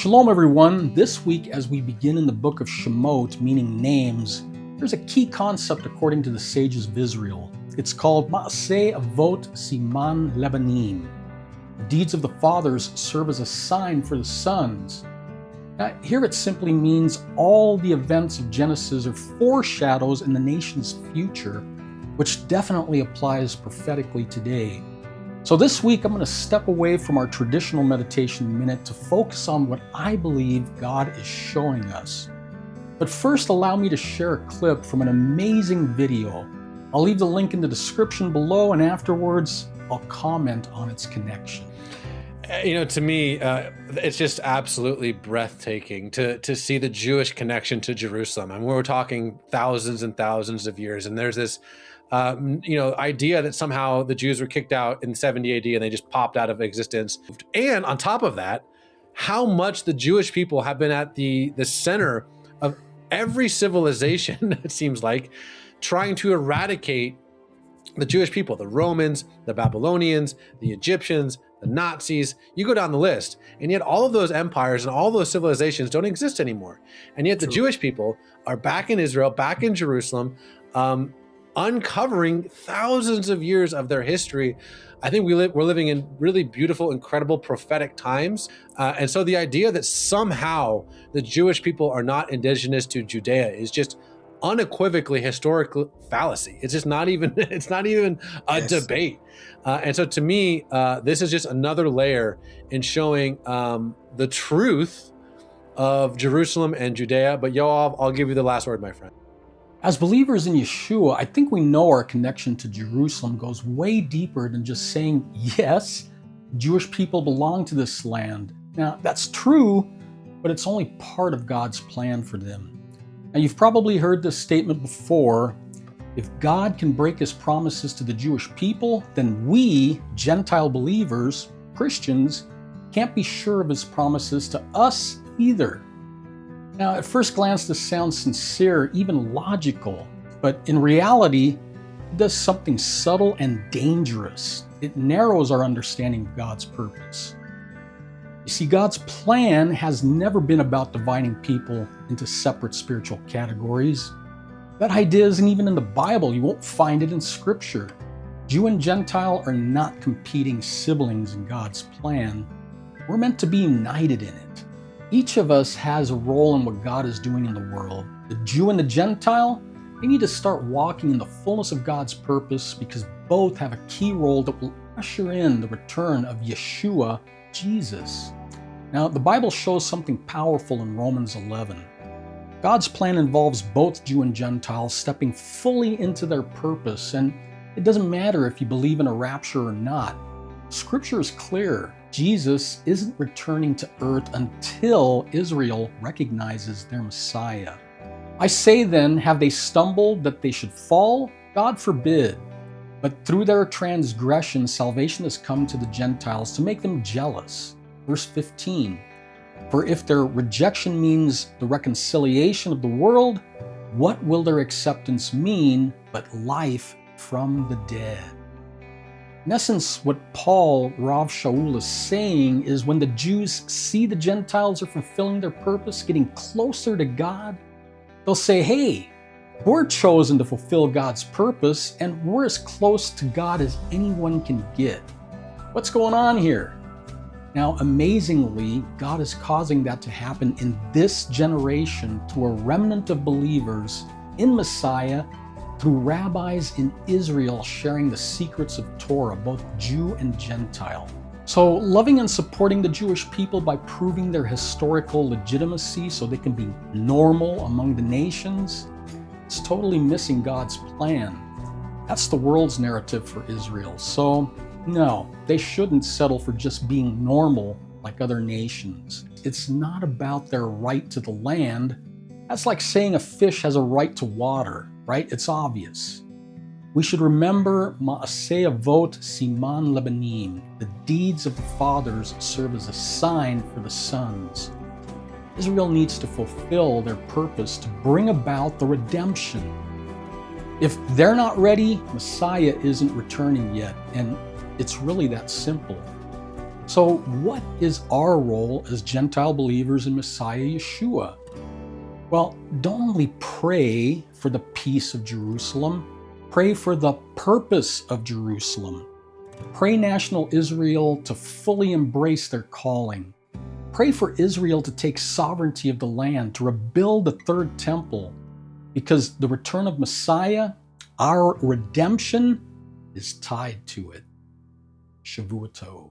Shalom, everyone. This week, as we begin in the book of Shemot, meaning names, there's a key concept according to the sages of Israel. It's called Maaseh Avot Siman Lebanim. The deeds of the fathers serve as a sign for the sons. Now, here it simply means all the events of Genesis are foreshadows in the nation's future, which definitely applies prophetically today. So this week, I'm going to step away from our traditional meditation minute to focus on what I believe God is showing us. But first, allow me to share a clip from an amazing video. I'll leave the link in the description below, and afterwards, I'll comment on its connection. To me, it's just absolutely breathtaking to see the Jewish connection to Jerusalem. I mean, we're talking thousands and thousands of years, and there's this idea that somehow the Jews were kicked out in 70 AD and they just popped out of existence. And on top of that, how much the Jewish people have been at the center of every civilization, it seems like, trying to eradicate the Jewish people, the Romans, the Babylonians, the Egyptians, the Nazis. You go down the list, and yet all of those empires and all those civilizations don't exist anymore. And yet the Jewish people are back in Israel, back in Jerusalem, uncovering thousands of years of their history. I think we're living in really beautiful, incredible, prophetic times. And so the idea that somehow the Jewish people are not indigenous to Judea is just unequivocally historical fallacy. It's just not even, a debate. And so to me, this is just another layer in showing the truth of Jerusalem and Judea. But Yoav, I'll give you the last word, my friend. As believers in Yeshua, I think we know our connection to Jerusalem goes way deeper than just saying, yes, Jewish people belong to this land. Now, that's true, but it's only part of God's plan for them. Now, you've probably heard this statement before. If God can break his promises to the Jewish people, then we, Gentile believers, Christians, can't be sure of his promises to us either. Now, at first glance, this sounds sincere, even logical, but in reality, it does something subtle and dangerous. It narrows our understanding of God's purpose. You see, God's plan has never been about dividing people into separate spiritual categories. That idea isn't even in the Bible. You won't find it in Scripture. Jew and Gentile are not competing siblings in God's plan. We're meant to be united in it. Each of us has a role in what God is doing in the world. The Jew and the Gentile, they need to start walking in the fullness of God's purpose because both have a key role that will usher in the return of Yeshua, Jesus. Now, the Bible shows something powerful in Romans 11. God's plan involves both Jew and Gentile stepping fully into their purpose, and it doesn't matter if you believe in a rapture or not. Scripture is clear. Jesus isn't returning to earth until Israel recognizes their Messiah. I say then, have they stumbled that they should fall? God forbid. But through their transgression, salvation has come to the Gentiles to make them jealous. Verse 15, for if their rejection means the reconciliation of the world, what will their acceptance mean but life from the dead? In essence, what Paul, Rav Shaul, is saying is when the Jews see the Gentiles are fulfilling their purpose, getting closer to God, they'll say, hey, we're chosen to fulfill God's purpose, and we're as close to God as anyone can get. What's going on here? Now, amazingly, God is causing that to happen in this generation to a remnant of believers in Messiah through rabbis in Israel sharing the secrets of Torah, both Jew and Gentile. So loving and supporting the Jewish people by proving their historical legitimacy so they can be normal among the nations, it's totally missing God's plan. That's the world's narrative for Israel. So no, they shouldn't settle for just being normal like other nations. It's not about their right to the land. That's like saying a fish has a right to water, right? It's obvious. We should remember Maaseh Avot Siman Lebanim. The deeds of the fathers serve as a sign for the sons. Israel needs to fulfill their purpose to bring about the redemption. If they're not ready, Messiah isn't returning yet, and it's really that simple. So, what is our role as Gentile believers in Messiah Yeshua? Well, don't only pray for the peace of Jerusalem, pray for the purpose of Jerusalem. Pray national Israel to fully embrace their calling. Pray for Israel to take sovereignty of the land, to rebuild the third temple, because the return of Messiah, our redemption, is tied to it. Shavua Tov.